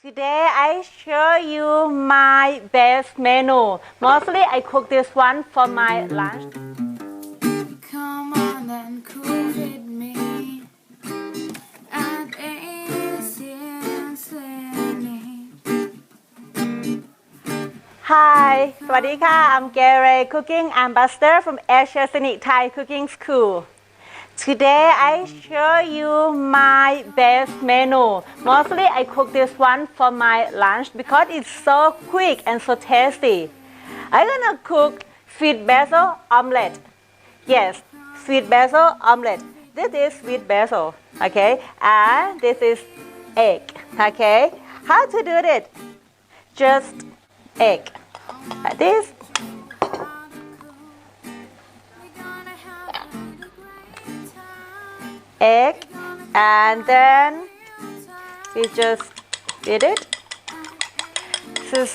Today I show you my best menu. Mostly I cook this one for my lunch. Come on and cook with me at Scenic. Hi, สวัสดีค่ะ I'm Gary, cooking ambassador from Scenic Thai Cooking School. Today I show you my best menu. Mostly I cook this one for my lunch because it's so quick and so tasty. I'm gonna cook sweet basil omelette. Yes, sweet basil omelette. This is sweet basil, okay? And this is egg, okay? How to do it? Just egg, like this. Egg, and then we just did it. This is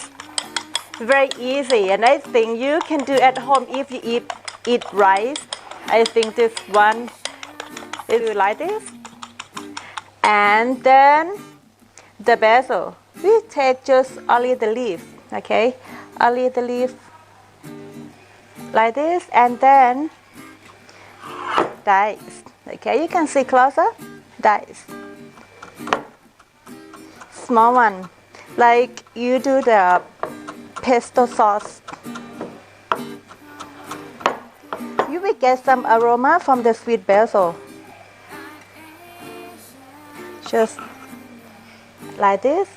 very easy, and I think you can do at home if you eat rice. I think this one is like this. And then the basil, we take just only the leaf, okay? Only the leaf like this, and then dice. Okay, you can see closer. Dice. Small one, like you do the pesto sauce. You will get some aroma from the sweet basil. Just like this,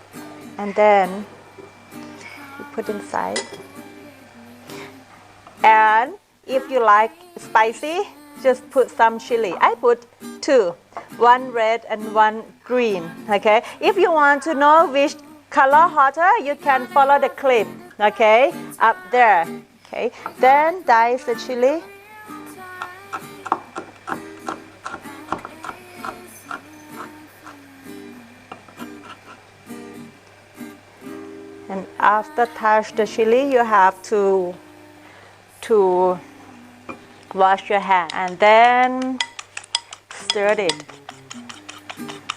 and then you put inside. And if you like spicy, just put some chili. I put 2, one red and one green, okay? If you want to know which color hotter, you can follow the clip, okay? Up there, okay? Then dice the chili. And after touch the chili, you have to wash your hand and then stir it.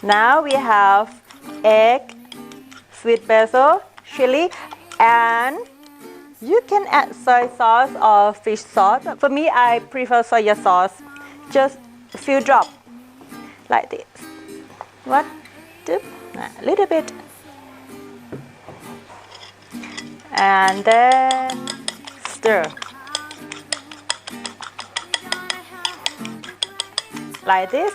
Now we have egg, sweet basil, chili, and you can add soy sauce or fish sauce. For me, I prefer soy sauce. Just a few drops, like this. What? A little bit. And then stir. Like this.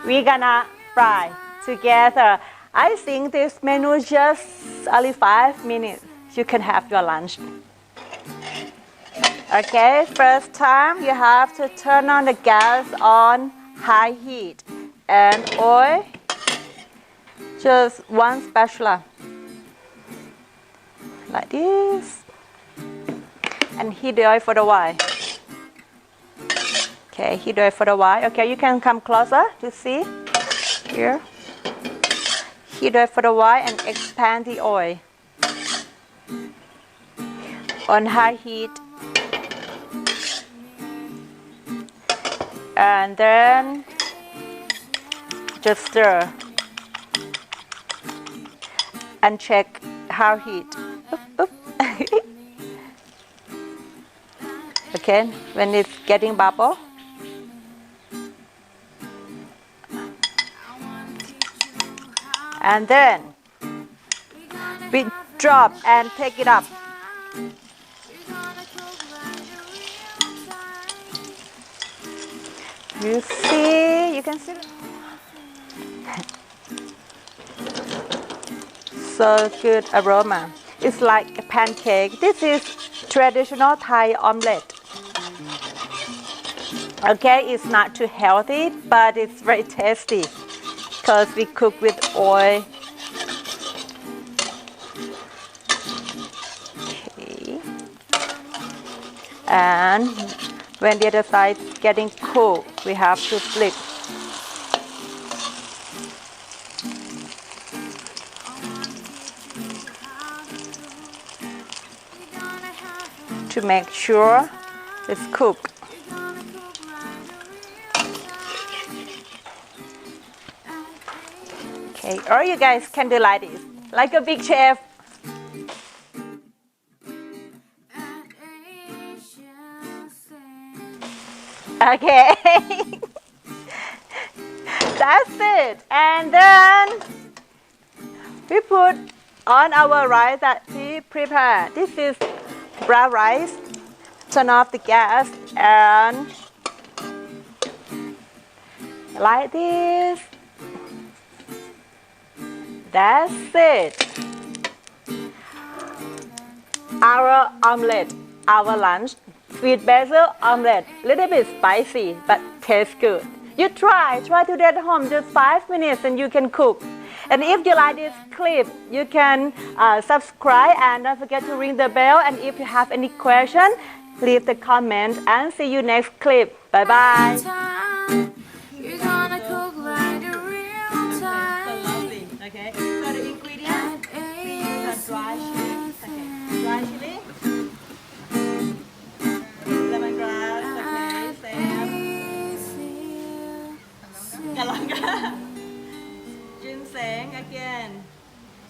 We're gonna fry together. I think this menu just only 5 minutes. You can have your lunch. Okay, first time you have to turn on the gas on high heat and oil, just 1 spatula, like this, and heat the oil for a while. Okay, heat oil for a while. Okay, you can come closer to see here. Heat oil for a while and expand the oil on high heat. And then just stir and check how heat. Okay, when it's getting bubble. And then we drop and take it up. You can see. So good aroma. It's like a pancake. This is traditional Thai omelette. Okay, it's not too healthy, but it's very tasty because we cook with oil. Okay. And when the other side is getting cool, we have to flip. To make sure it's cooked. Okay, Or you guys can do like this, like a big chef. at Asia Scenic. Okay. That's it. And then we put on our rice that we prepared. This is brown rice. Turn off the gas and like this. That's it. Our omelette, our lunch, sweet basil omelette. Little bit spicy, but tastes good. You try to do that at home, just 5 minutes and you can cook. And if you like this clip, you can subscribe and don't forget to ring the bell. And if you have any question, leave the comment and see you next clip. Bye bye. Time, you're gonna cook like a real So time. lovely. Okay. So the ingredients: dry chili, dry chili, lemongrass, okay, same, galangal, ginseng again.